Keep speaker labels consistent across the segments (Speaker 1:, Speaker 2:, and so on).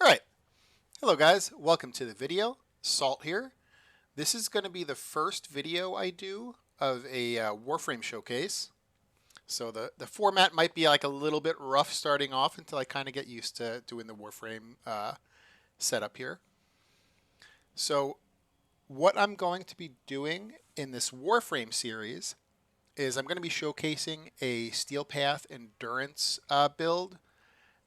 Speaker 1: All right. Hello guys, welcome to the video. Salt here. This is going to be the first video I do of a Warframe showcase. So the format might be like a little bit rough starting off until I kind of get used to doing the Warframe setup here. So what I'm going to be doing in this Warframe series is I'm going to be showcasing a Steel Path Endurance build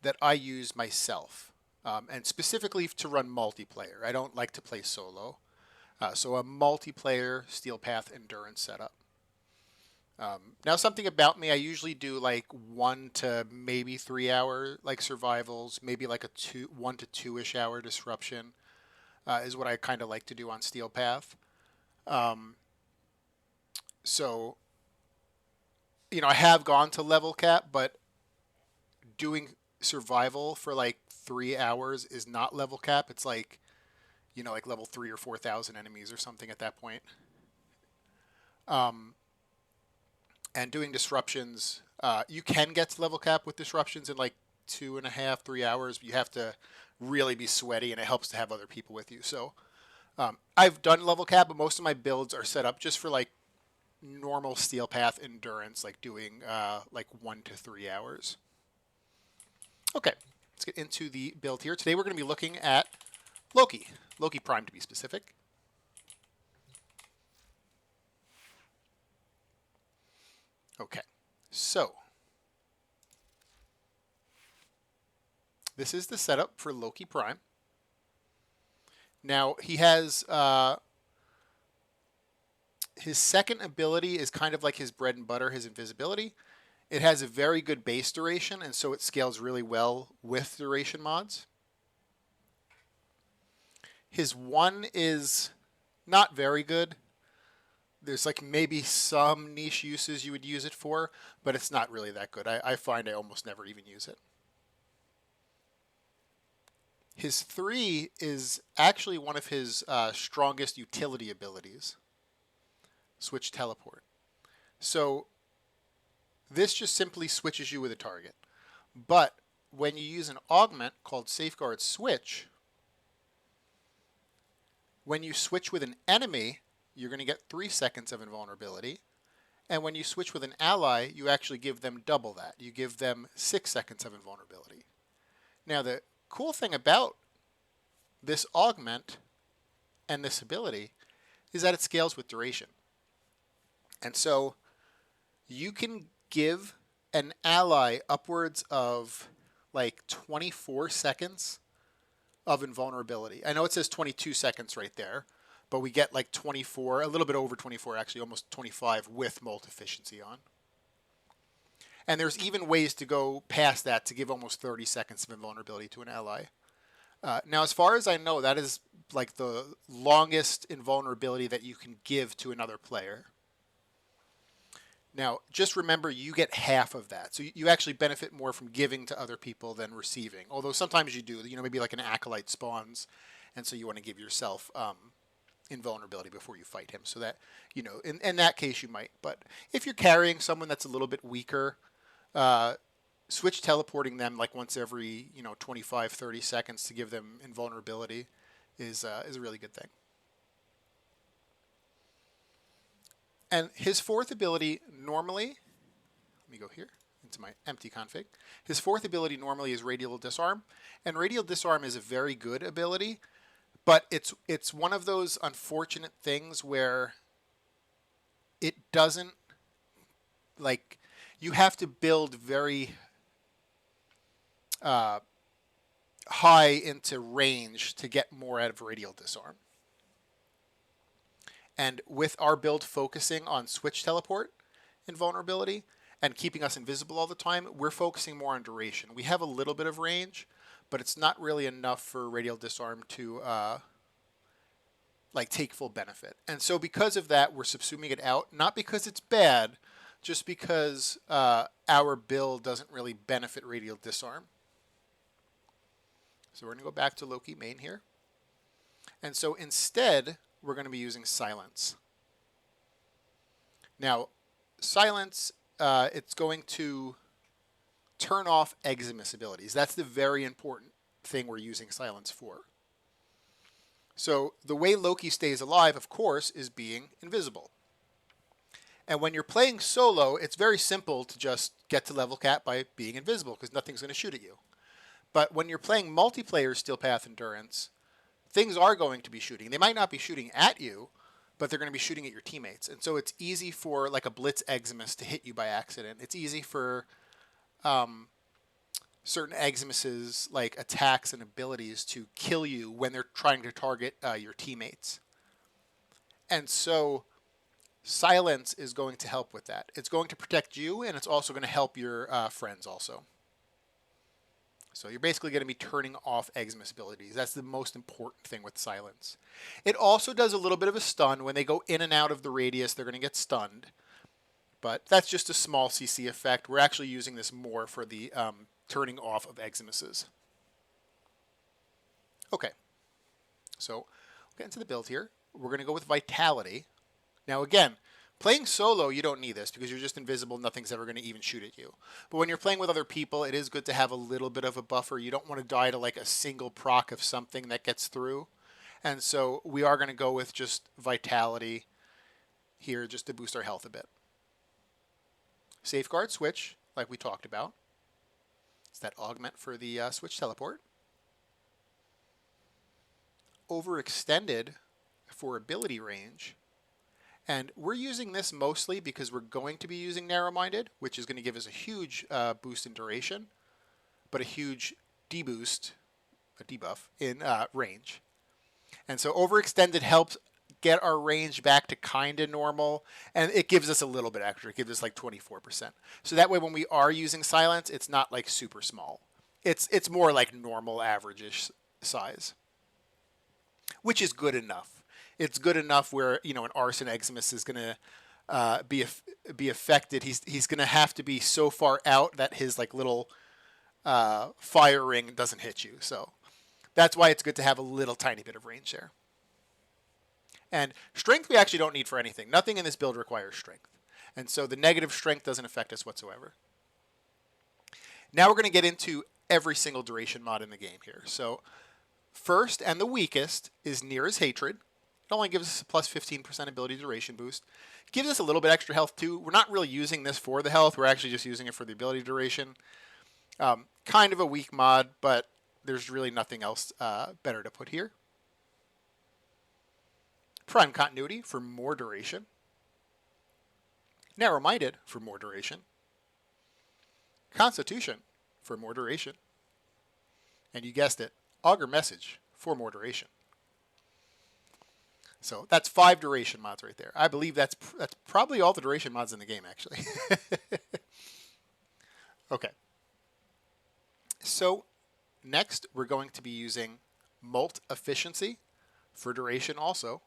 Speaker 1: that I use myself, and specifically to run multiplayer. I don't like to play solo. So a multiplayer Steel Path Endurance setup. Now something about me, I usually do like 1 to maybe 3 hour like survivals, maybe like a 1 to 2-ish hour disruption is what I kind of like to do on Steel Path. Um, so I have gone to level cap, but doing survival for like 3 hours is not level cap. It's like like level 3 or 4,000 enemies or something at that point. Um, and doing disruptions, you can get to level cap with disruptions in like 2.5, 3 hours. But you have to really be sweaty, and it helps to have other people with you. So I've done level cap, but most of my builds are set up just for like normal steel path endurance, like doing like 1 to 3 hours. Okay, let's get into the build here. Today we're going to be looking at Loki, Loki Prime to be specific. Okay, so this is the setup for Loki Prime. Now he has his second ability is kind of like his bread and butter, his invisibility. It has a very good base duration, and so it scales really well with duration mods. His one is not very good. There's like maybe some niche uses you would use it for, but it's not really that good. I find I almost never even use it. His 3 is actually one of his strongest utility abilities, Switch Teleport. So this just simply switches you with a target. But when you use an augment called Safeguard Switch, when you switch with an enemy, you're going to get 3 seconds of invulnerability. And when you switch with an ally, you actually give them double that. You give them 6 seconds of invulnerability. Now, the cool thing about this augment and this ability is that it scales with duration. And so you can give an ally upwards of like 24 seconds of invulnerability. I know it says 22 seconds right there, but we get like 24, a little bit over 24 actually, almost 25 with molt efficiency on. And there's even ways to go past that to give almost 30 seconds of invulnerability to an ally. Now, as far as I know, that is like the longest invulnerability that you can give to another player. Now, just remember, you get half of that. So you actually benefit more from giving to other people than receiving. Although sometimes you do, maybe like an acolyte spawns, and so you want to give yourself invulnerability before you fight him. So that, in that case you might. But if you're carrying someone that's a little bit weaker, switch teleporting them like once every, 25, 30 seconds to give them invulnerability is a really good thing. And his 4th ability normally, let me go here into my empty config. His 4th ability normally is Radial Disarm, and Radial Disarm is a very good ability, but it's one of those unfortunate things where it doesn't, like, you have to build very high into range to get more out of Radial Disarm. And with our build focusing on switch teleport invulnerability and keeping us invisible all the time, we're focusing more on duration. We have a little bit of range, but it's not really enough for Radial Disarm to like take full benefit. And so because of that, we're subsuming it out, not because it's bad, just because our build doesn't really benefit Radial Disarm. So we're going to go back to Loki main here. And so instead, we're going to be using silence. Now, silence, it's going to turn off Eximus abilities. That's the very important thing we're using silence for. So the way Loki stays alive, of course, is being invisible. And when you're playing solo, it's very simple to just get to level cap by being invisible because nothing's going to shoot at you. But when you're playing multiplayer Steel Path Endurance, things are going to be shooting. They might not be shooting at you, but they're going to be shooting at your teammates. And so it's easy for like a Blitz Eximus to hit you by accident. It's easy for certain Eximuses, like attacks and abilities, to kill you when they're trying to target your teammates. And so silence is going to help with that. It's going to protect you, and it's also going to help your friends also. So you're basically going to be turning off Eximus abilities. That's the most important thing with silence. It also does a little bit of a stun. When they go in and out of the radius, they're going to get stunned. But that's just a small CC effect. We're actually using this more for the turning off of Eximuses. Okay, so we'll get into the build here. We're going to go with Vitality. Now again, playing solo, you don't need this because you're just invisible. Nothing's ever going to even shoot at you. But when you're playing with other people, it is good to have a little bit of a buffer. You don't want to die to like a single proc of something that gets through. And so we are going to go with just Vitality here just to boost our health a bit. Safeguard Switch, like we talked about. It's that augment for the Switch teleport. Overextended for ability range. And we're using this mostly because we're going to be using Narrow-Minded, which is going to give us a huge boost in duration, but a huge deboost, a debuff, in range. And so Overextended helps get our range back to kind of normal, and it gives us a little bit extra. It gives us like 24%. So that way when we are using silence, it's not like super small. It's more like normal average-ish size, which is good enough. It's good enough where, you know, an Arson Eximus is going to be affected. He's going to have to be so far out that his like little fire ring doesn't hit you. So that's why it's good to have a little tiny bit of range there. And strength we actually don't need for anything. Nothing in this build requires strength. And so the negative strength doesn't affect us whatsoever. Now we're going to get into every single duration mod in the game here. So first and the weakest is Near's Hatred. It only gives us a plus 15% ability duration boost. It gives us a little bit extra health too. We're not really using this for the health. We're actually just using it for the ability duration. Kind of a weak mod, but there's really nothing else better to put here. Prime Continuity for more duration. Narrow-Minded for more duration. Constitution for more duration. And you guessed it, Augur Message for more duration. So that's 5 duration mods right there. I believe that's probably all the duration mods in the game, actually. Okay. So next, we're going to be using Molt Efficiency for duration also.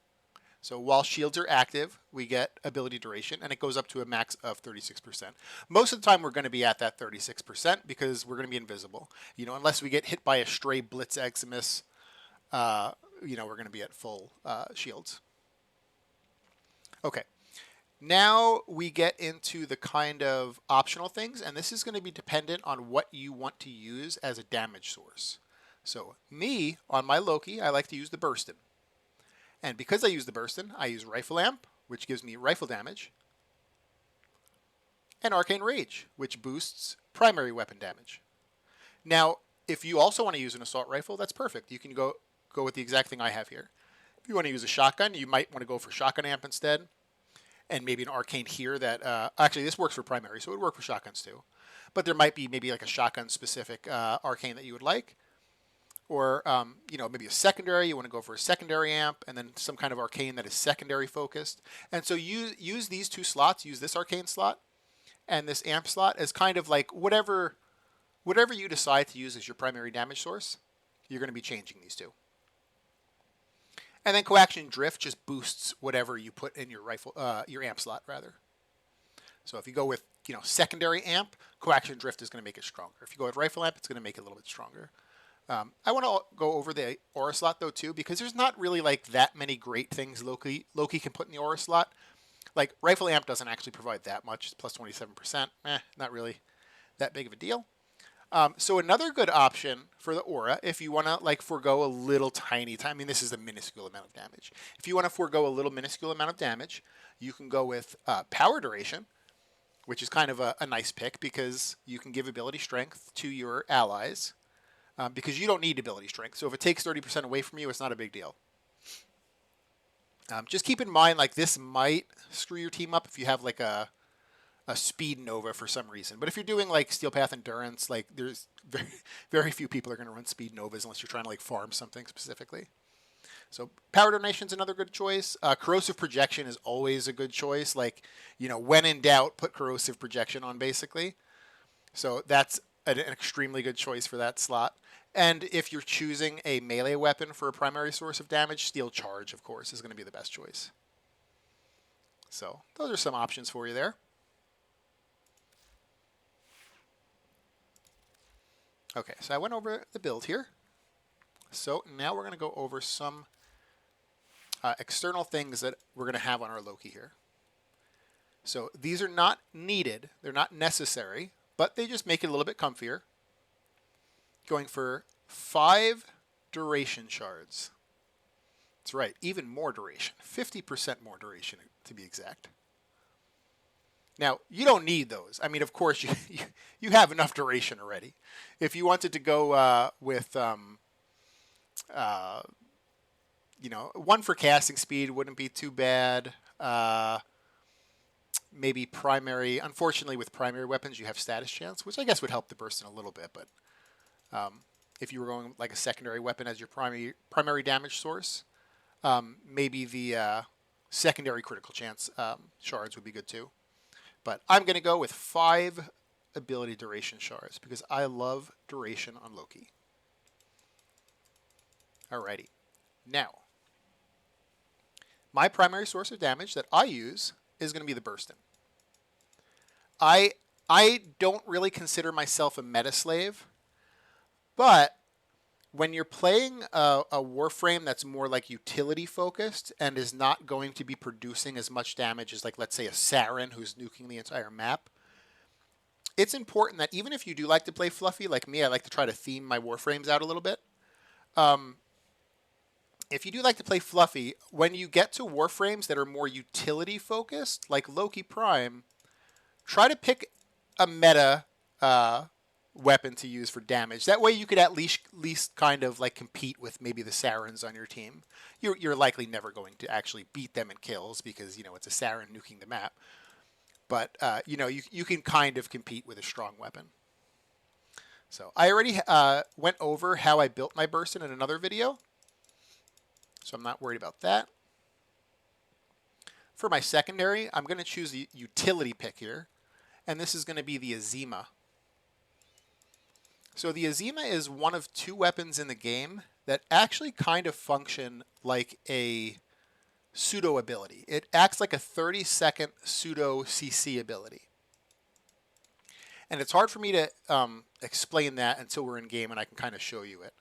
Speaker 1: So while shields are active, we get ability duration, and it goes up to a max of 36%. Most of the time, we're going to be at that 36% because we're going to be invisible. You know, unless we get hit by a stray Blitz Eximus, you know, we're going to be at full shields. Okay. Now we get into the kind of optional things, and this is going to be dependent on what you want to use as a damage source. So me, on my Loki, I like to use the Burstin. And because I use the Burstin, I use Rifle Amp, which gives me rifle damage, and Arcane Rage, which boosts primary weapon damage. Now, if you also want to use an assault rifle, that's perfect. You can go with the exact thing I have here. If you want to use a shotgun, you might want to go for Shotgun Amp instead, and maybe an Arcane here that, actually this works for primary, so it would work for shotguns too. But there might be maybe like a shotgun-specific Arcane that you would like. Or, you know, maybe a secondary, you want to go for a secondary amp, and then some kind of Arcane that is secondary focused. And so use these 2 slots, use this Arcane slot and this amp slot as kind of like whatever you decide to use as your primary damage source, you're going to be changing these 2. And then Coaction Drift just boosts whatever you put in your your amp slot rather. So if you go with, you know, secondary amp, Coaction Drift is going to make it stronger. If you go with rifle amp, it's going to make it a little bit stronger. I want to go over the aura slot though too, because there's not really like that many great things Loki can put in the aura slot. Like rifle amp doesn't actually provide that much. It's plus 27%. Not really that big of a deal. So another good option for the aura, if you want to like forego a little tiny time, I mean, this is a minuscule amount of damage. If you want to forego a little minuscule amount of damage, you can go with power duration, which is kind of a nice pick because you can give ability strength to your allies because you don't need ability strength. So if it takes 30% away from you, it's not a big deal. Just keep in mind, like this might screw your team up if you have like a speed nova for some reason. But if you're doing like steel path endurance, like there's very few people are going to run speed novas unless you're trying to like farm something specifically. So power donation is another good choice. Corrosive projection is always a good choice. Like, you know, when in doubt, put corrosive projection on basically. So that's an extremely good choice for that slot. And if you're choosing a melee weapon for a primary source of damage, steel charge, of course, is going to be the best choice. So those are some options for you there. Okay, so I went over the build here. So now we're going to go over some external things that we're going to have on our Loki here. So these are not needed. They're not necessary, but they just make it a little bit comfier. Going for 5 duration shards. That's right, even more duration. 50% more duration to be exact. Now, you don't need those. I mean, of course, you have enough duration already. If you wanted to go with, you know, 1 for casting speed wouldn't be too bad. Maybe primary. Unfortunately, with primary weapons, you have status chance, which I guess would help the burst in a little bit. But if you were going like a secondary weapon as your primary damage source, maybe the secondary critical chance shards would be good too. But I'm going to go with 5 ability duration shards because I love duration on Loki. Alrighty. Now, my primary source of damage that I use is going to be the Burstin. I don't really consider myself a meta slave, but when you're playing a Warframe that's more like utility focused and is not going to be producing as much damage as, like, let's say a Saren who's nuking the entire map, it's important that even if you do like to play fluffy, like me, I like to try to theme my Warframes out a little bit. If you do like to play fluffy, when you get to Warframes that are more utility focused, like Loki Prime, try to pick a meta weapon to use for damage. That way you could at least kind of like compete with maybe the Sarens on your team. You're likely never going to actually beat them in kills because, you know, it's a Saren nuking the map. But, you know, you can kind of compete with a strong weapon. So I already went over how I built my Burstin in another video. So I'm not worried about that. For my secondary, I'm going to choose the utility pick here. And this is going to be the Azima. So the Azima is one of 2 weapons in the game that actually kind of function like a pseudo ability. It acts like a 30-second pseudo CC ability. And it's hard for me to explain that until we're in game and I can kind of show you it.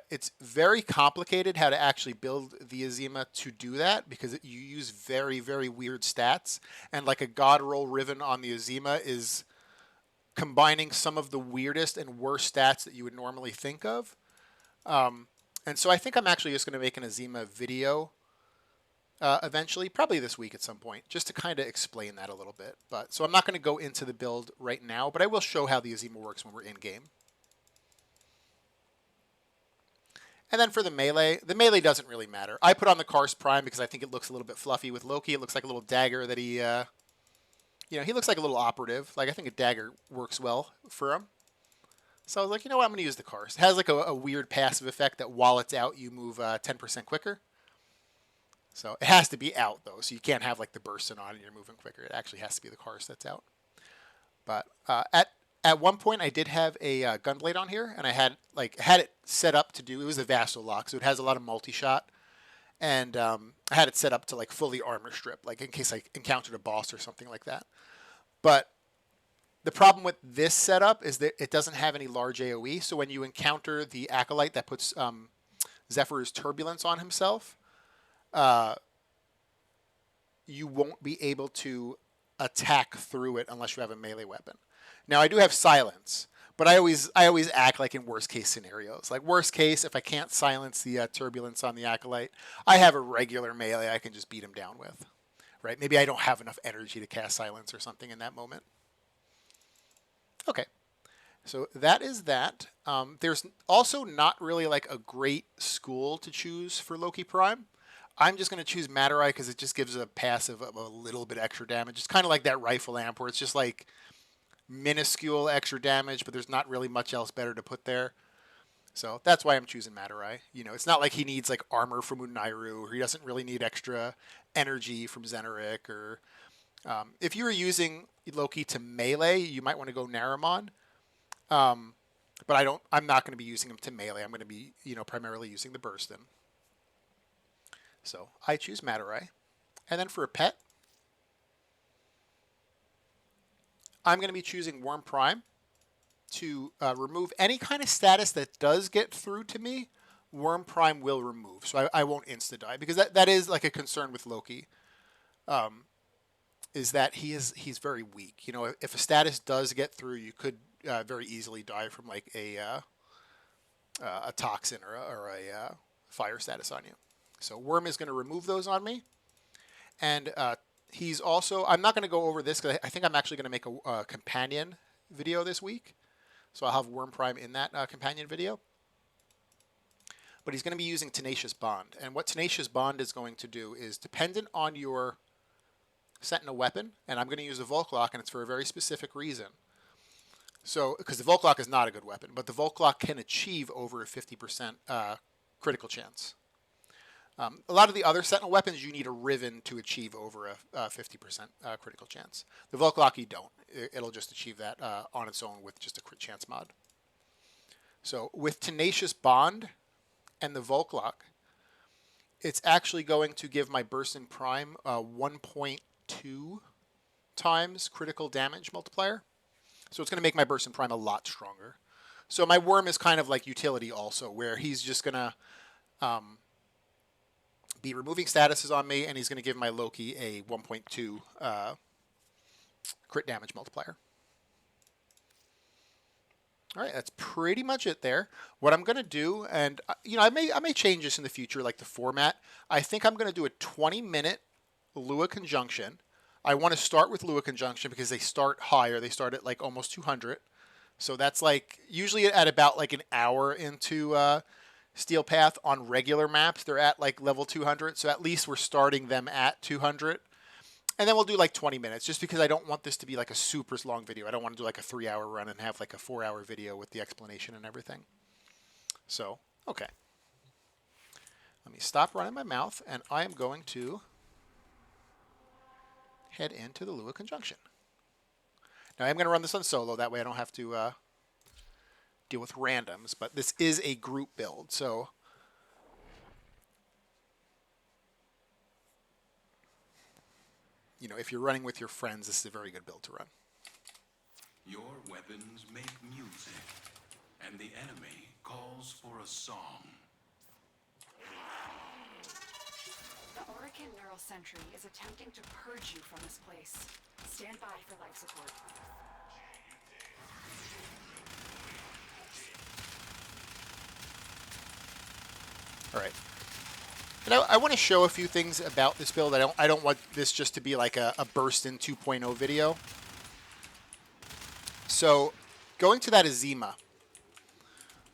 Speaker 1: It's very complicated how to actually build the Azima to do that because you use very, very weird stats. And like a God Roll Riven on the Azima is combining some of the weirdest and worst stats that you would normally think of. And so I think I'm actually just going to make an Azima video eventually, probably this week at some point, just to kind of explain that a little bit. But so I'm not going to go into the build right now, but I will show how the Azima works when we're in game. And then for the melee doesn't really matter. I put on the Karst Prime because I think it looks a little bit fluffy with Loki. It looks like a little dagger that he, you know, he looks like a little operative. Like, I think a dagger works well for him. So I was like, you know what, I'm going to use the Karst. It has like a weird passive effect that while it's out, you move 10% quicker. So it has to be out, though. So you can't have like the Burstin on and you're moving quicker. It actually has to be the Karst that's out. But at one point, I did have a Gunblade on here, and I had it set up to do. It was a Vassal lock, so it has a lot of multi-shot, and I had it set up to like fully armor strip, like in case I encountered a boss or something like that. But the problem with this setup is that it doesn't have any large AOE. So when you encounter the Acolyte that puts Zephyr's Turbulence on himself, you won't be able to attack through it unless you have a melee weapon. Now, I do have Silence, But I always act like in worst case scenarios. Like worst case, if I can't silence the turbulence on the acolyte, I have a regular melee I can just beat him down with. Right? Maybe I don't have enough energy to cast silence or something in that moment. Okay. So that is that. There's also not really like a great school to choose for Loki Prime. I'm just going to choose Materai because it just gives a passive of a little bit extra damage. It's kind of like that Rifle Amp where it's just like minuscule extra damage, but there's not really much else better to put there. So that's why I'm choosing Materai. You know, it's not like he needs like armor from Unairu, or he doesn't really need extra energy from Zenerik, or if you were using Loki to melee, you might want to go Naramon. But I'm not going to be using him to melee. I'm going to be, primarily using the Burstin. So I choose Materai. And then for a pet, I'm going to be choosing Worm Prime to remove any kind of status that does get through to me. Worm Prime will remove, so I won't insta-die, because that is like a concern with Loki, is that he's very weak. You know, if a status does get through, you could very easily die from like a toxin or a fire status on you. So Worm is going to remove those on me, and he's also, I'm not going to go over this because I think I'm actually going to make a companion video this week. So I'll have Worm Prime in that companion video. But he's going to be using Tenacious Bond. And what Tenacious Bond is going to do is dependent on your Sentinel weapon. And I'm going to use the Volklock, and it's for a very specific reason. So, because the Volklock is not a good weapon, but the Volklock can achieve over a 50% critical chance. A lot of the other Sentinel weapons, you need a Riven to achieve over a 50% critical chance. The Volklock, you don't. It'll just achieve that on its own with just a crit chance mod. So with Tenacious Bond and the Volklock, it's actually going to give my Burstin Prime 1.2 times critical damage multiplier. So it's going to make my Burstin Prime a lot stronger. So my Worm is kind of like utility also, where he's just going to be removing statuses on me, and he's going to give my Loki a 1.2 crit damage multiplier. All right, that's pretty much it there. What I'm going to do, and I may change this in the future, like the format. I think I'm going to do a 20-minute Lua Conjunction. I want to start with Lua Conjunction because they start higher. They start at like almost 200. So that's like usually at about like an hour into Steel Path on regular maps. They're at like level 200. So at least we're starting them at 200. And then we'll do like 20 minutes just because I don't want this to be like a super long video. I don't want to do like a 3-hour run and have like a 4-hour video with the explanation and everything. So, okay. Let me stop running my mouth, and I am going to head into the Lua Conjunction. Now I'm going to run this on solo. That way I don't have to deal with randoms. But this is a group build, so if you're running with your friends, this is a very good build to run.
Speaker 2: Your weapons make music, and the enemy calls for a song.
Speaker 3: The Orican Neural Sentry is attempting to purge you from this place. Stand by for life support.
Speaker 1: All right. And I want to show a few things about this build. I don't want this just to be like a Burstin 2.0 video. So going to that Azima,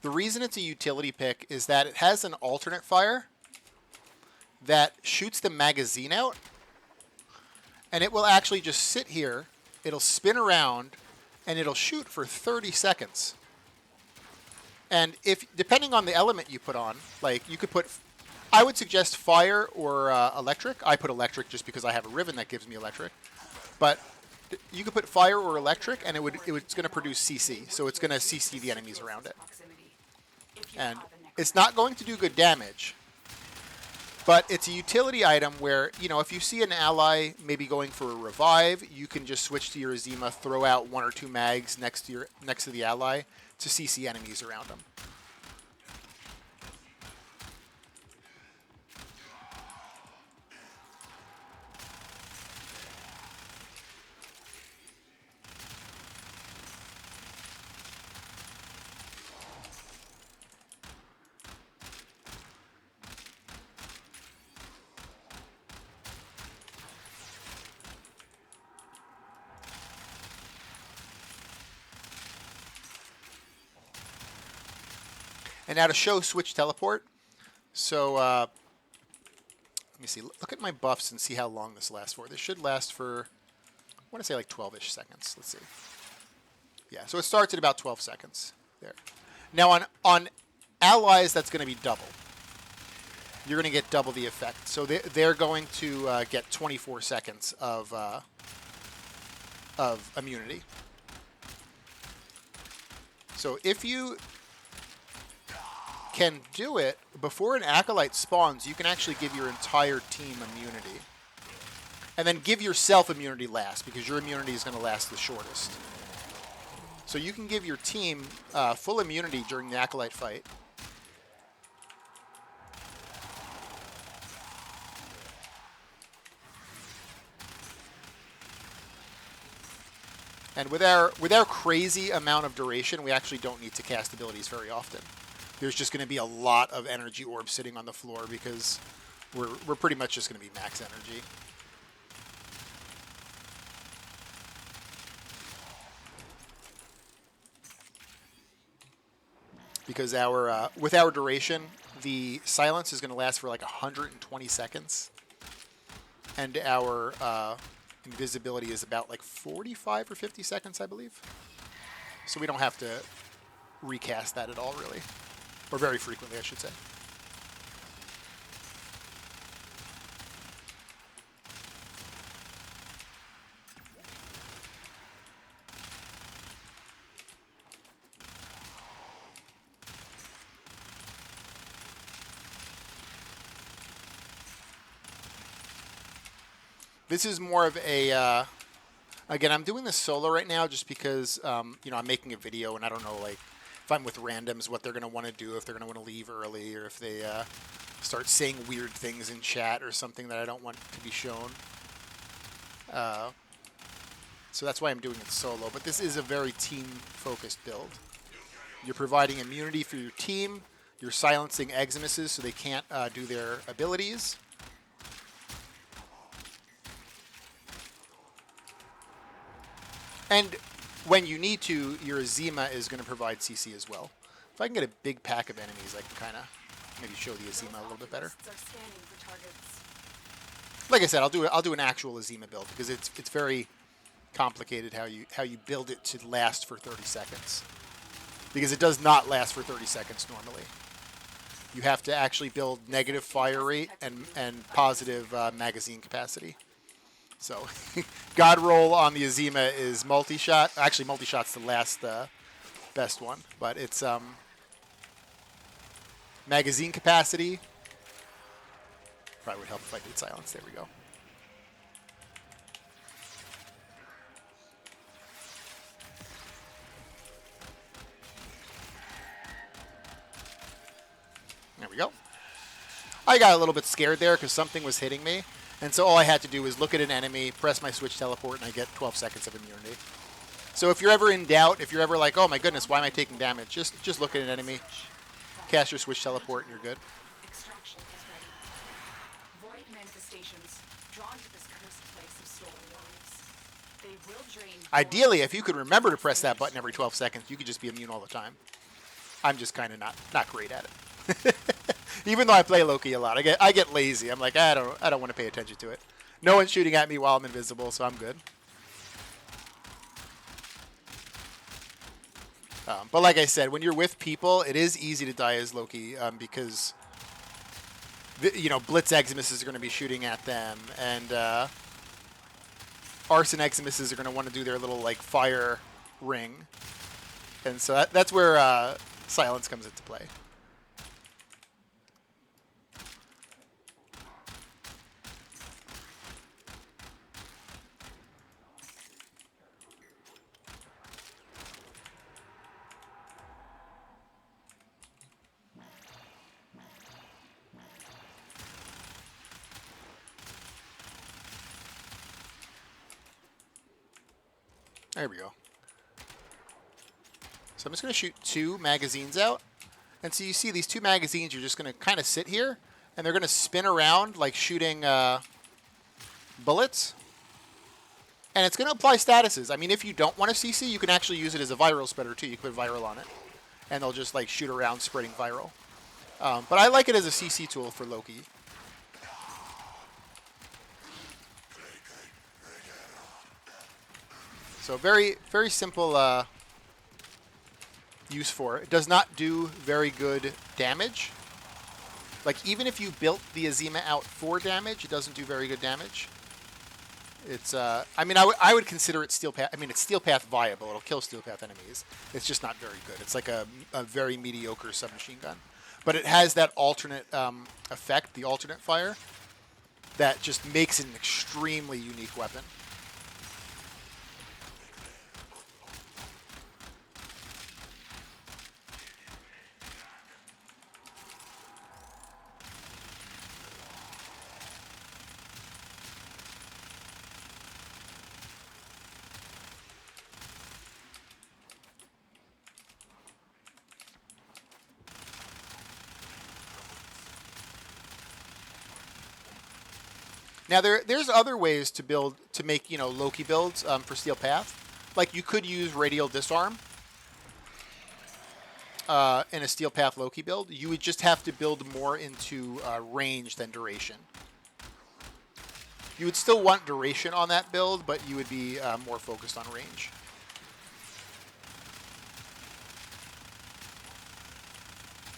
Speaker 1: the reason it's a utility pick is that it has an alternate fire that shoots the magazine out, and it will actually just sit here. It'll spin around, and it'll shoot for 30 seconds. And depending on the element you put on, like you could put, I would suggest fire or electric. I put electric just because I have a Riven that gives me electric. But you could put fire or electric, and it's going to produce CC. So it's going to CC the enemies around it. And it's not going to do good damage, but it's a utility item where, if you see an ally maybe going for a revive, you can just switch to your Azima, throw out 1 or 2 mags next to the ally to CC enemies around them. And now to show switch teleport. So let me see. Look at my buffs and see how long this lasts for. This should last for, I want to say like 12-ish seconds. Let's see. Yeah, so it starts at about 12 seconds. There. Now on allies, that's going to be double. You're going to get double the effect. So they're going to get 24 seconds of immunity. So if you can do it before an acolyte spawns, you can actually give your entire team immunity. And then give yourself immunity last, because your immunity is going to last the shortest. So you can give your team full immunity during the acolyte fight. And with our crazy amount of duration, we actually don't need to cast abilities very often. There's just going to be a lot of energy orbs sitting on the floor because we're pretty much just going to be max energy. Because with our duration, the silence is going to last for like 120 seconds. And our invisibility is about like 45 or 50 seconds, I believe. So we don't have to recast that at all, really. Or very frequently, I should say. This is more of a, again, I'm doing this solo right now just because, you know, I'm making a video and I don't know, like, if I'm with randoms, what they're going to want to do, if they're going to want to leave early, or if they start saying weird things in chat or something that I don't want to be shown. So that's why I'm doing it solo. But this is a very team-focused build. You're providing immunity for your team. You're silencing Eximuses so they can't do their abilities. And when you need to, your Azima is going to provide CC as well. If I can get a big pack of enemies, I can kind of maybe show the Azima a little bit better. Like I said, I'll do an actual Azima build because it's very complicated how you build it to last for 30 seconds. Because it does not last for 30 seconds normally. You have to actually build negative fire rate and positive magazine capacity. So, God roll on the Azima is multi-shot. Actually, multi-shot's the last best one, but it's magazine capacity. Probably would help if I did silence. There we go. There we go. I got a little bit scared there because something was hitting me. And so all I had to do was look at an enemy, press my switch teleport, and I get 12 seconds of immunity. So if you're ever in doubt, if you're ever like, oh my goodness, why am I taking damage? Just look at an enemy, cast your switch teleport, and you're good.
Speaker 3: Extraction is ready. Void manifestations drawn to this cursed place of stolen lives. They will drain.
Speaker 1: Ideally, if you could remember to press that button every 12 seconds, you could just be immune all the time. I'm just kind of not great at it. Even though I play Loki a lot, I get lazy. I'm like, I don't want to pay attention to it. No one's shooting at me while I'm invisible, so I'm good. But like I said, when you're with people, it is easy to die as Loki because you know, Blitz Eximuses are going to be shooting at them, and Arson Eximuses are going to want to do their little like fire ring, and so that's where silence comes into play. There we go. So I'm just going to shoot 2 magazines out. And so you see these 2 magazines are just going to kind of sit here. And they're going to spin around like shooting bullets. And it's going to apply statuses. I mean, if you don't want to CC, you can actually use it as a viral spreader too. You can put viral on it. and they'll just like shoot around spreading viral. But I like it as a CC tool for Loki. So very, very simple use for it. It does not do very good damage. Like, even if you built the Azima out for damage, it doesn't do very good damage. It's, I mean, I would consider it Steel Path. I mean, it's Steel Path viable. It'll kill Steel Path enemies. It's just not very good. It's like a very mediocre submachine gun. But it has that alternate effect, the alternate fire, that just makes it an extremely unique weapon. Now there's other ways to make Loki builds for Steel Path. Like you could use Radial Disarm in a Steel Path Loki build. You would just have to build more into range than duration. You would still want duration on that build, but you would be more focused on range.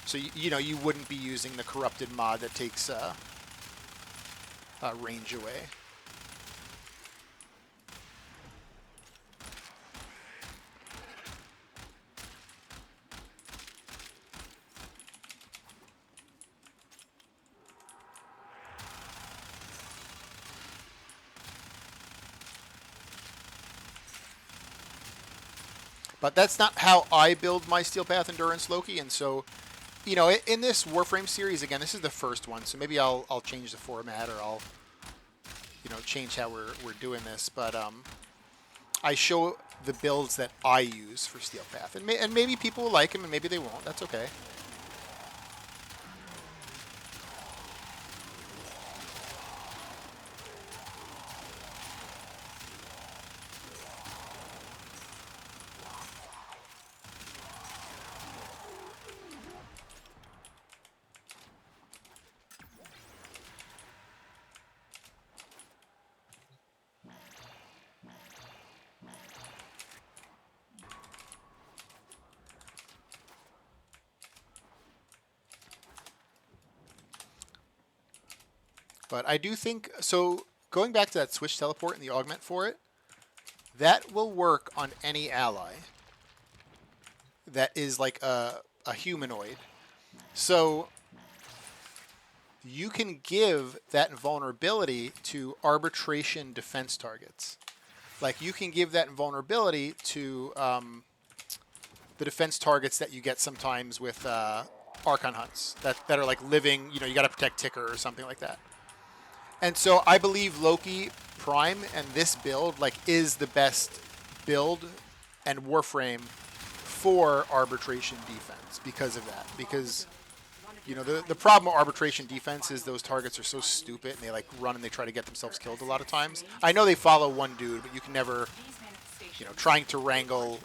Speaker 1: So you wouldn't be using the corrupted mod that takes range away. But that's not how I build my Steel Path Endurance Loki, and so, in this Warframe series, again, this is the first one, so maybe I'll change the format, or I'll, change how we're doing this. But I show the builds that I use for Steel Path, and maybe people will like them, and maybe they won't. That's okay. But I do think, so going back to that switch teleport and the augment for it, that will work on any ally that is like a humanoid. So you can give that vulnerability to arbitration defense targets. Like you can give that vulnerability to the defense targets that you get sometimes with Archon hunts that are like living, you got to protect Ticker or something like that. And so I believe Loki Prime and this build is the best build and Warframe for arbitration defense because of that. Because the problem with arbitration defense is those targets are so stupid and they run and they try to get themselves killed a lot of times. I know they follow one dude, but you can never, trying to wrangle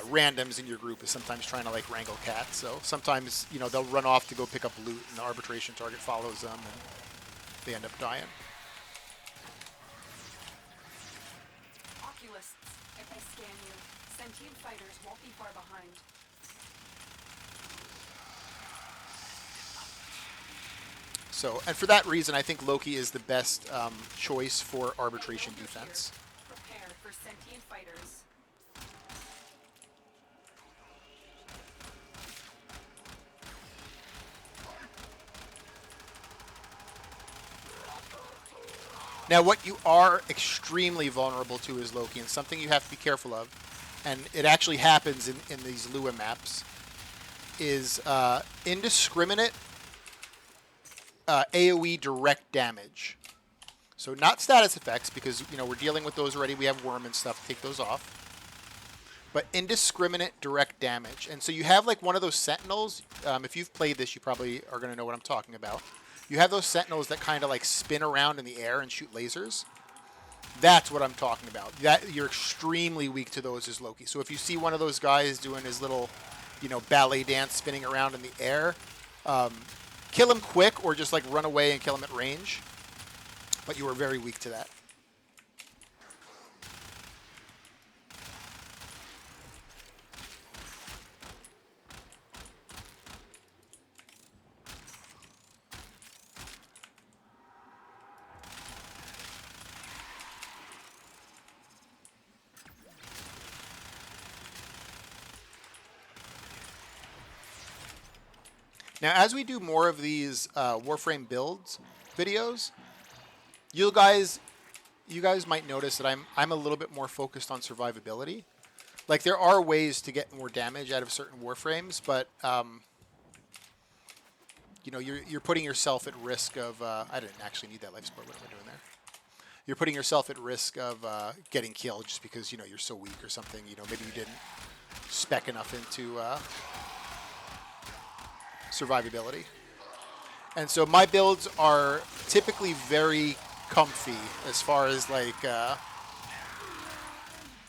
Speaker 1: randoms in your group is sometimes trying to wrangle cats. So sometimes they'll run off to go pick up loot and the arbitration target follows them and they end up dying.
Speaker 3: Oculists, if I scan you, sentient fighters won't be far behind.
Speaker 1: So, and for that reason, I think Loki is the best choice for arbitration defense.
Speaker 3: Prepare for sentient fighters.
Speaker 1: Now, what you are extremely vulnerable to is Loki, and something you have to be careful of, and it actually happens in these Lua maps, is indiscriminate AoE direct damage. So not status effects, because we're dealing with those already. We have Worm and stuff to take those off. But indiscriminate direct damage. And so you have one of those sentinels. If you've played this, you probably are going to know what I'm talking about. You have those sentinels that kind of spin around in the air and shoot lasers. That's what I'm talking about. That you're extremely weak to those as Loki. So if you see one of those guys doing his little, ballet dance spinning around in the air, kill him quick or just like run away and kill him at range. But you are very weak to that. Now, as we do more of these Warframe builds videos, you guys might notice that I'm a little bit more focused on survivability. Like, there are ways to get more damage out of certain Warframes, but you're putting yourself at risk of. I didn't actually need that life support. What am I doing there? You're putting yourself at risk of getting killed just because you're so weak or something. Maybe you didn't spec enough into survivability. And so my builds are typically very comfy as far as like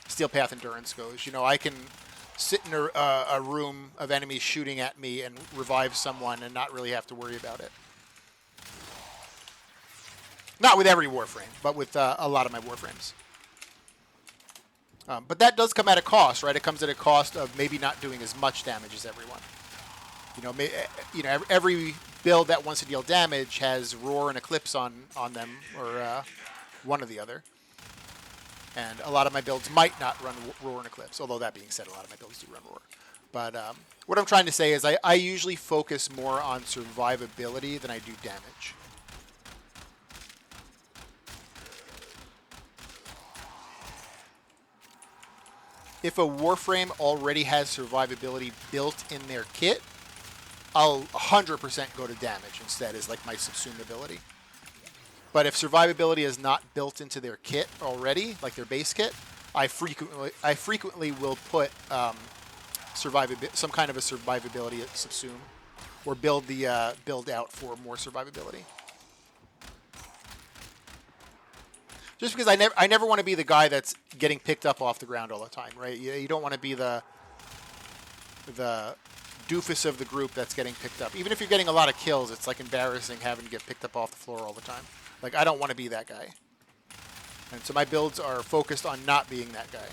Speaker 1: Steel Path Endurance goes. I can sit in a room of enemies shooting at me and revive someone and not really have to worry about it. Not with every Warframe, but with a lot of my Warframes. But that does come at a cost, right? It comes at a cost of maybe not doing as much damage as everyone. Every build that wants to deal damage has Roar and Eclipse on them, or one or the other. And a lot of my builds might not run Roar and Eclipse, although that being said, a lot of my builds do run Roar. But what I'm trying to say is I usually focus more on survivability than I do damage. If a Warframe already has survivability built in their kit, I'll 100% go to damage instead as like my subsume ability. But if survivability is not built into their kit already, like their base kit, I frequently will put some kind of a survivability subsume, or build the build out for more survivability. Just because I never want to be the guy that's getting picked up off the ground all the time, right? You don't want to be the doofus of the group that's getting picked up. Even if you're getting a lot of kills, it's like embarrassing having to get picked up off the floor all the time. Like, I don't want to be that guy. And so my builds are focused on not being that guy.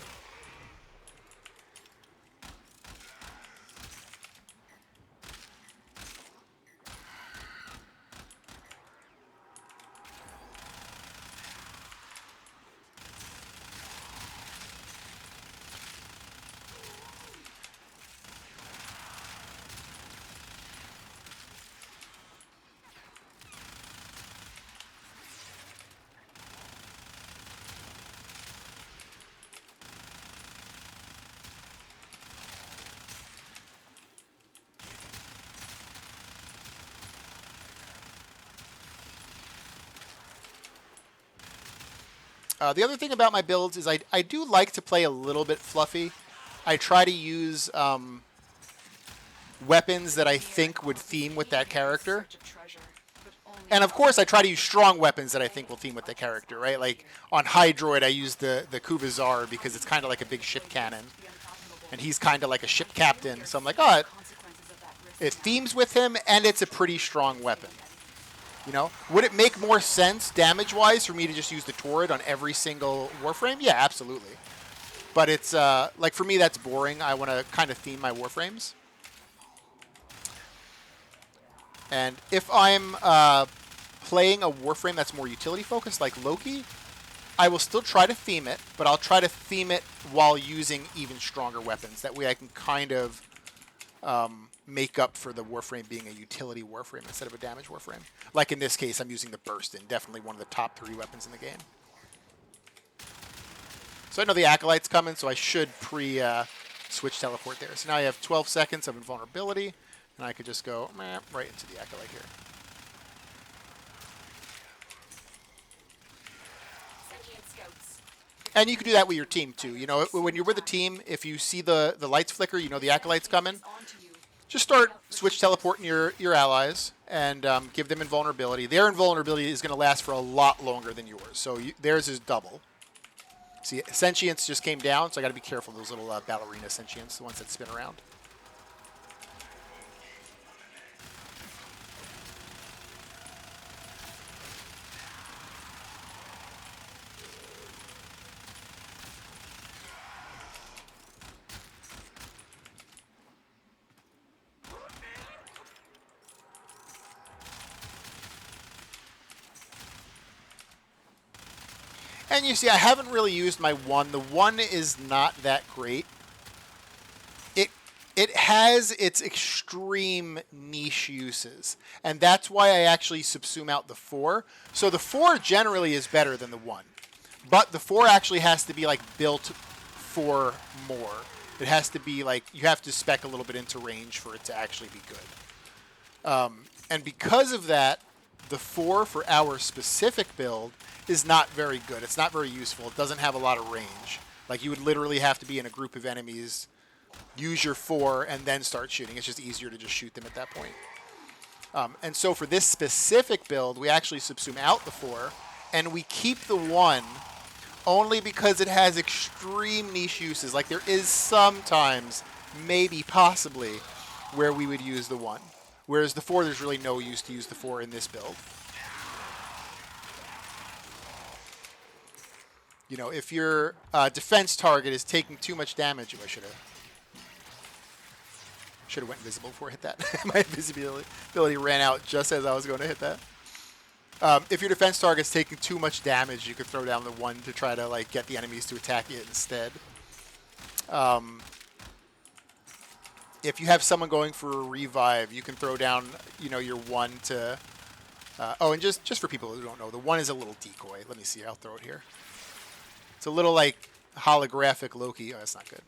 Speaker 1: The other thing about my builds is I do like to play a little bit fluffy. I try to use weapons that I think would theme with that character. And of course, I try to use strong weapons that I think will theme with the character, right? Like on Hydroid, I use the Kuvazar because it's kind of like a big ship cannon. And he's kind of like a ship captain. So I'm like, oh, it themes with him, and it's a pretty strong weapon. Would it make more sense damage-wise for me to just use the Torrid on every single Warframe? Yeah, absolutely. But it's, like, for me, that's boring. I want to kind of theme my Warframes. And if I'm playing a Warframe that's more utility-focused, like Loki, I will still try to theme it, but I'll try to theme it while using even stronger weapons. That way I can kind of make up for the Warframe being a utility Warframe instead of a damage Warframe. Like in this case, I'm using the Burstin, definitely one of the top 3 weapons in the game. So I know the Acolyte's coming, so I should switch teleport there. So now I have 12 seconds of invulnerability, and I could just go right into the Acolyte here. And you can do that with your team too. When you're with a team, if you see the lights flicker, the Acolyte's coming. Just start switch teleporting your allies and give them invulnerability. Their invulnerability is going to last for a lot longer than yours, so theirs is double. See, sentience just came down, so I got to be careful of those little ballerina sentients, the ones that spin around. And you see, I haven't really used my one. The one is not that great. It has its extreme niche uses, and that's why I actually subsume out the 4. So the 4 generally is better than the 1, but the 4 actually has to be like built for more. It has to be like, you have to spec a little bit into range for it to actually be good. And because of that, the 4 for our specific build is not very good. It's not very useful. It doesn't have a lot of range. Like, you would literally have to be in a group of enemies, use your 4, and then start shooting. It's just easier to just shoot them at that point. And so for this specific build, we actually subsume out the 4, and we keep the 1 only because it has extreme niche uses. Like, there is sometimes, maybe, possibly, where we would use the 1. Whereas the 4, there's really no use to use the 4 in this build. You know, if your defense target is taking too much damage, I should have went invisible before I hit that. My invisibility ran out just as I was going to hit that. If your defense target's taking too much damage, you could throw down the 1 to try to like get the enemies to attack it instead. If you have someone going for a revive, you can throw down, you know, your 1 to... oh, and just for people who don't know, the 1 is a little decoy. Let me see. I'll throw it here. It's a little, like, holographic Loki. Oh, that's not good.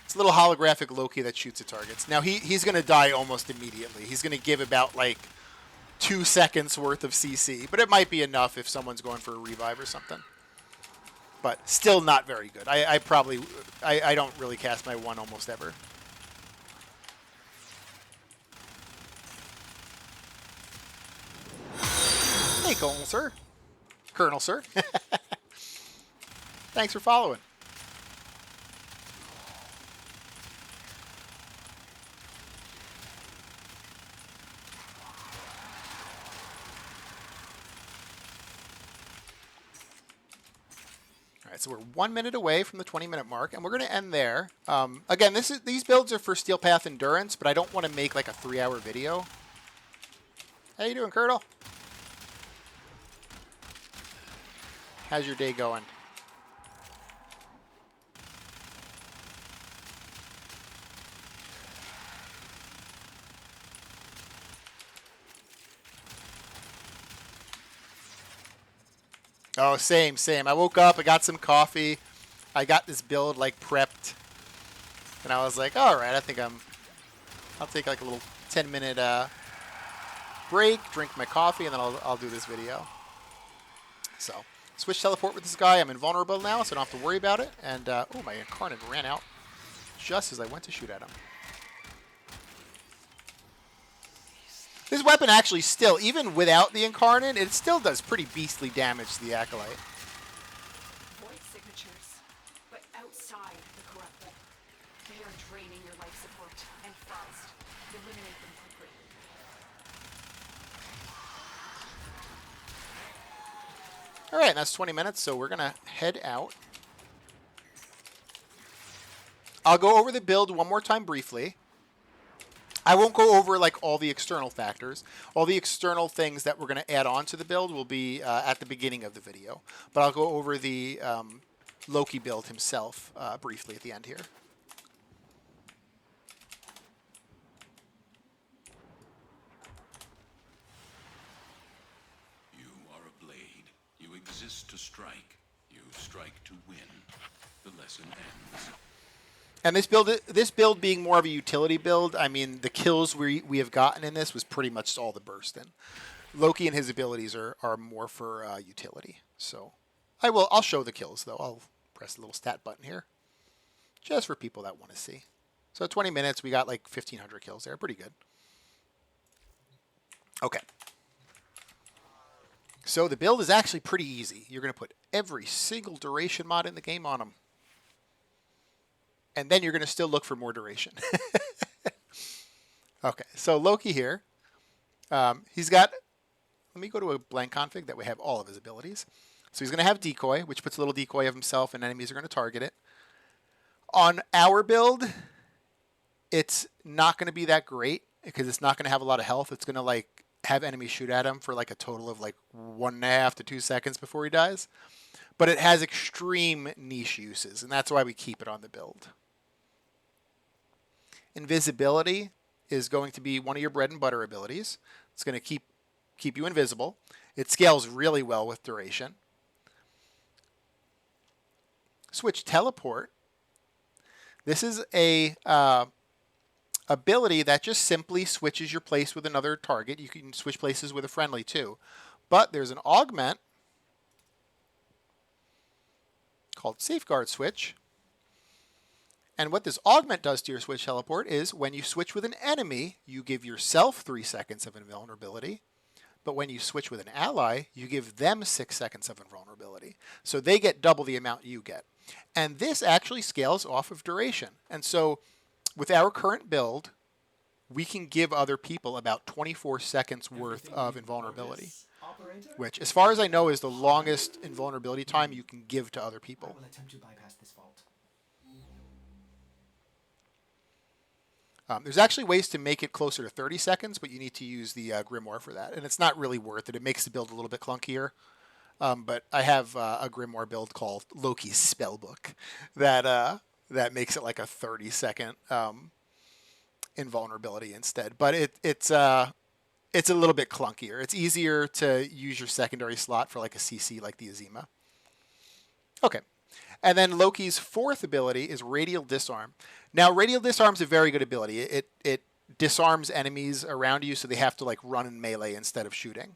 Speaker 1: It's a little holographic Loki that shoots at targets. Now, he's going to die almost immediately. He's going to give about, like, 2 seconds worth of CC. But it might be enough if someone's going for a revive or something. But still not very good. I don't really cast my 1 almost ever. Hey, Colonel, sir. Colonel, sir. Thanks for following. All right, so we're 1 minute away from the 20-minute mark, and we're going to end there. Again, these builds are for Steel Path Endurance, but I don't want to make like a 3-hour video. How you doing, Colonel? How's your day going? Oh, same. I woke up, I got some coffee, I got this build like prepped, and I was like, all right, I think I'll take like a little 10-minute break, drink my coffee, and then I'll do this video. So, switch teleport with this guy. I'm invulnerable now, so I don't have to worry about it. And, oh, my Incarnate ran out just as I went to shoot at him. This weapon actually still, even without the Incarnate, it still does pretty beastly damage to the Acolyte.
Speaker 3: Void signatures, but outside the corruptible. They are draining your life support and fast. Eliminate them quickly.
Speaker 1: All right, and that's 20 minutes, so we're going to head out. I'll go over the build one more time briefly. I won't go over like all the external factors. All the external things that we're going to add on to the build will be at the beginning of the video. But I'll go over the Loki build himself briefly at the end here.
Speaker 2: You are a blade. You exist to strike. You strike to win. The lesson ends.
Speaker 1: And this build being more of a utility build, I mean, the kills we have gotten in this was pretty much all the burst in. Loki and his abilities are more for utility. So I'll show the kills, though. I'll press the little stat button here just for people that want to see. So 20 minutes, we got like 1,500 kills there. Pretty good. Okay. So the build is actually pretty easy. You're going to put every single duration mod in the game on them. And then you're going to still look for more duration. Okay, so Loki here, he's got, let me go to a blank config that we have all of his abilities. So he's going to have decoy, which puts a little decoy of himself and enemies are going to target it. On our build, it's not going to be that great because it's not going to have a lot of health. It's going to like have enemies shoot at him for like a total of like 1.5 to 2 seconds before he dies. But it has extreme niche uses, and that's why we keep it on the build. Invisibility is going to be one of your bread and butter abilities. It's going to keep you invisible. It scales really well with duration. Switch teleport. This is a ability that just simply switches your place with another target. You can switch places with a friendly too. But there's an augment called Safeguard Switch. And what this augment does to your switch teleport is when you switch with an enemy, you give yourself 3 seconds of invulnerability. But when you switch with an ally, you give them 6 seconds of invulnerability. So they get double the amount you get. And this actually scales off of duration. And so with our current build, we can give other people about 24 seconds worth of invulnerability, which, as far as I know, is the longest invulnerability time you can give to other people.
Speaker 4: I will attempt to bypass this vault.
Speaker 1: There's actually ways to make it closer to 30 seconds, but you need to use the Grimoire for that. And it's not really worth it. It makes the build a little bit clunkier. But I have a Grimoire build called Loki's Spellbook that makes it like a 30-second invulnerability instead. But it's a little bit clunkier. It's easier to use your secondary slot for like a CC like the Azima. Okay. And then Loki's fourth ability is Radial Disarm. Now, Radial Disarm is a very good ability. It disarms enemies around you, so they have to like run in melee instead of shooting.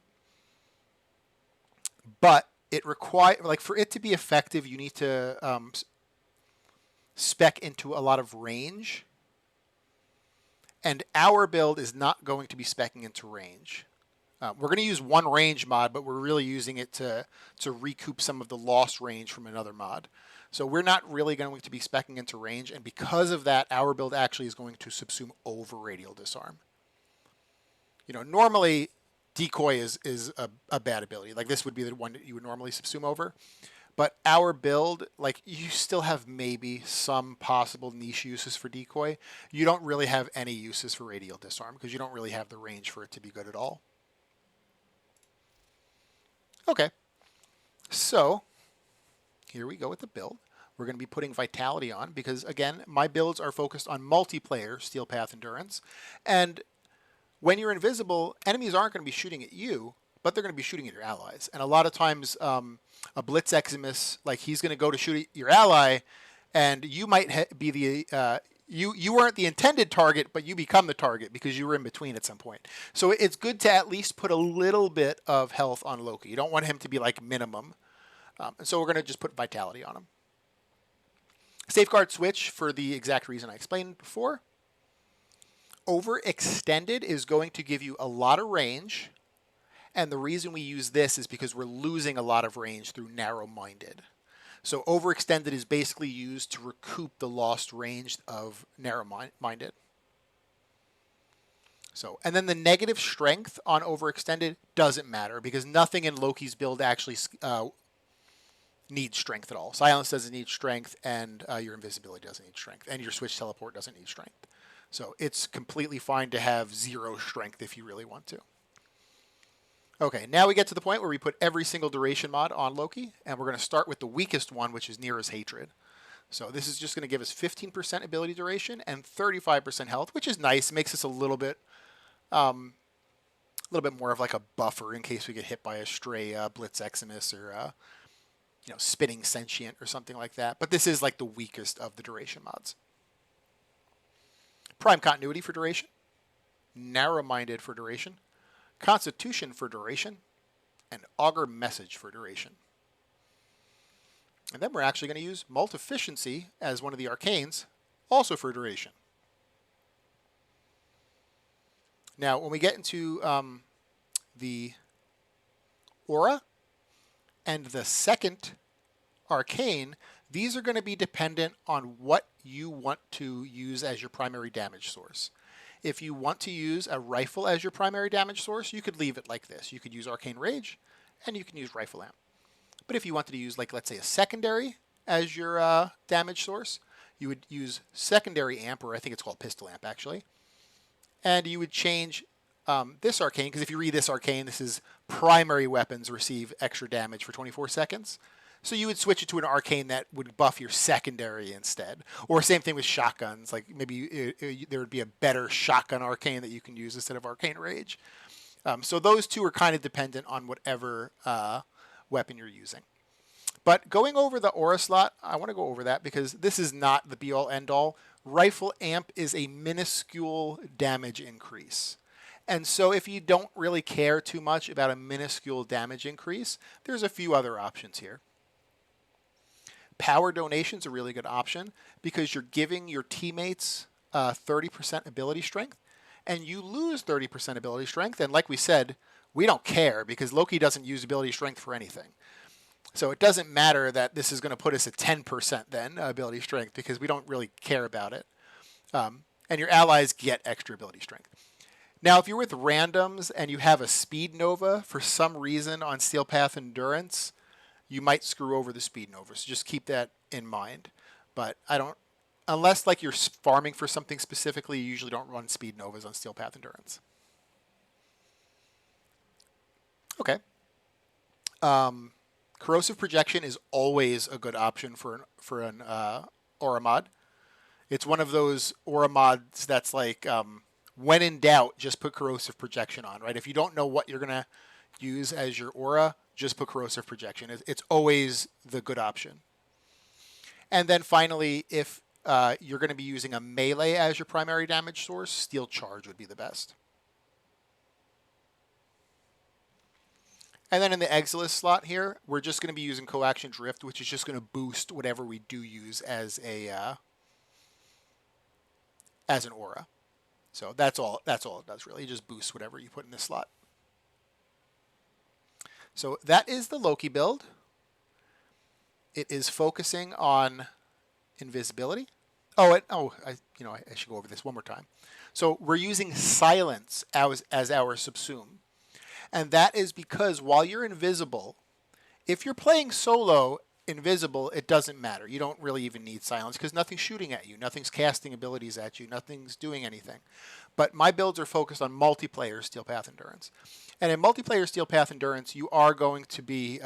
Speaker 1: But it for it to be effective, you need to spec into a lot of range. And our build is not going to be speccing into range. We're going to use one range mod, but we're really using it to recoup some of the lost range from another mod. So we're not really going to be speccing into range, and because of that, our build actually is going to subsume over Radial Disarm. You know, normally Decoy is a bad ability. Like this would be the one that you would normally subsume over. But our build, like you still have maybe some possible niche uses for Decoy. You don't really have any uses for Radial Disarm because you don't really have the range for it to be good at all. Okay, so here we go with the build. We're going to be putting Vitality on because, again, my builds are focused on multiplayer Steel Path Endurance. And when you're invisible, enemies aren't going to be shooting at you, but they're going to be shooting at your allies. And a lot of times, a Blitz Eximus, like he's going to go to shoot at your ally, and you might be the you weren't the intended target, but you become the target because you were in between at some point. So it's good to at least put a little bit of health on Loki. You don't want him to be like minimum. And so we're going to just put Vitality on him. Safeguard Switch for the exact reason I explained before. Overextended is going to give you a lot of range. And the reason we use this is because we're losing a lot of range through Narrow-Minded. So Overextended is basically used to recoup the lost range of Narrow-Minded. So, and then the negative strength on Overextended doesn't matter because nothing in Loki's build actually needs strength at all. Silence doesn't need strength, and your invisibility doesn't need strength, and your switch teleport doesn't need strength. So it's completely fine to have 0 strength if you really want to. Okay, now we get to the point where we put every single duration mod on Loki, and we're going to start with the weakest one, which is Nearest Hatred. So this is just going to give us 15% ability duration and 35% health, which is nice. It makes us a little bit more of like a buffer in case we get hit by a stray Blitz Eximus or Spinning Sentient or something like that. But this is like the weakest of the duration mods. Prime Continuity for duration. Narrow-Minded for duration. Constitution for duration. And Augur Message for duration. And then we're actually going to use Multificiency as one of the arcanes, also for duration. Now, when we get into the aura and the second arcane, these are going to be dependent on what you want to use as your primary damage source. If you want to use a rifle as your primary damage source, you could leave it like this. You could use Arcane Rage, and you can use Rifle Amp. But if you wanted to use, like, let's say, a secondary as your damage source, you would use secondary amp, or I think it's called pistol amp, actually. And you would change this arcane, because if you read this arcane, this is primary weapons receive extra damage for 24 seconds. So you would switch it to an arcane that would buff your secondary instead. Or same thing with shotguns. Like maybe there would be a better shotgun arcane that you can use instead of Arcane Rage. So those two are kind of dependent on whatever weapon you're using. But going over the aura slot, I want to go over that because this is not the be-all end-all. Rifle Amp is a minuscule damage increase. And so if you don't really care too much about a minuscule damage increase, there's a few other options here. Power Donation's a really good option because you're giving your teammates 30% ability strength, and you lose 30% ability strength. And like we said, we don't care because Loki doesn't use ability strength for anything. So it doesn't matter that this is going to put us at 10% then, ability strength, because we don't really care about it. And your allies get extra ability strength. Now, if you're with randoms and you have a Speed Nova for some reason on Steel Path Endurance, you might screw over the Speed Nova. So just keep that in mind. But I don't, unless like you're farming for something specifically, you usually don't run Speed Novas on Steel Path Endurance. Okay. Corrosive Projection is always a good option for an aura mod. It's one of those aura mods that's like, when in doubt, just put Corrosive Projection on, right? If you don't know what you're going to use as your aura, just put Corrosive Projection. It's always the good option. And then finally, if you're going to be using a melee as your primary damage source, Steel Charge would be the best. And then in the Exilus slot here, we're just going to be using Coaction Drift, which is just going to boost whatever we do use as an aura. So that's all it does really. It just boosts whatever you put in this slot. So that is the Loki build. It is focusing on invisibility. I should go over this one more time. So we're using silence as our subsume. And that is because while you're invisible, if you're playing solo invisible, it doesn't matter. You don't really even need silence because nothing's shooting at you. Nothing's casting abilities at you. Nothing's doing anything. But my builds are focused on multiplayer Steel Path Endurance. And in multiplayer Steel Path Endurance, you are going to be,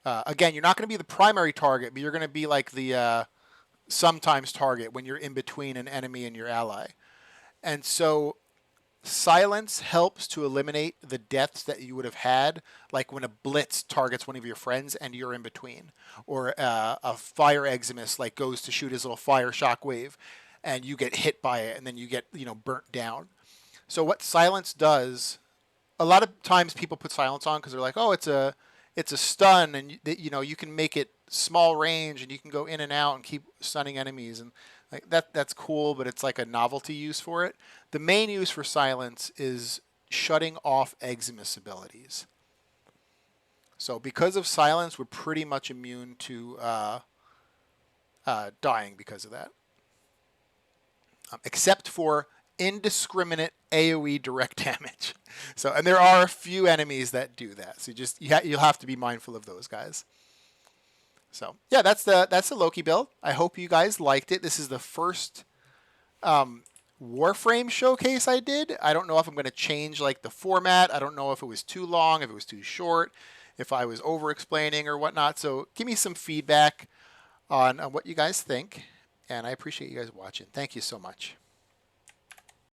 Speaker 1: again, you're not going to be the primary target, but you're going to be like the sometimes target when you're in between an enemy and your ally. And so silence helps to eliminate the deaths that you would have had, like when a blitz targets one of your friends and you're in between, or a fire eximus like goes to shoot his little fire shockwave, and you get hit by it, and then you get burnt down. So what silence does, a lot of times people put silence on because they're like, oh, it's a stun, and you can make it small range, and you can go in and out and keep stunning enemies, and like that's cool, but it's like a novelty use for it. The main use for silence is shutting off Eximus abilities. So because of silence, we're pretty much immune to dying because of that. Except for indiscriminate AoE direct damage. So, and there are a few enemies that do that. So you'll have to be mindful of those guys. So yeah, that's the Loki build. I hope you guys liked it. This is the first Warframe showcase I did. I don't know if I'm going to change like the format. I don't know if it was too long, if it was too short, if I was over explaining or whatnot. So give me some feedback on what you guys think. And I appreciate you guys watching. Thank you so much.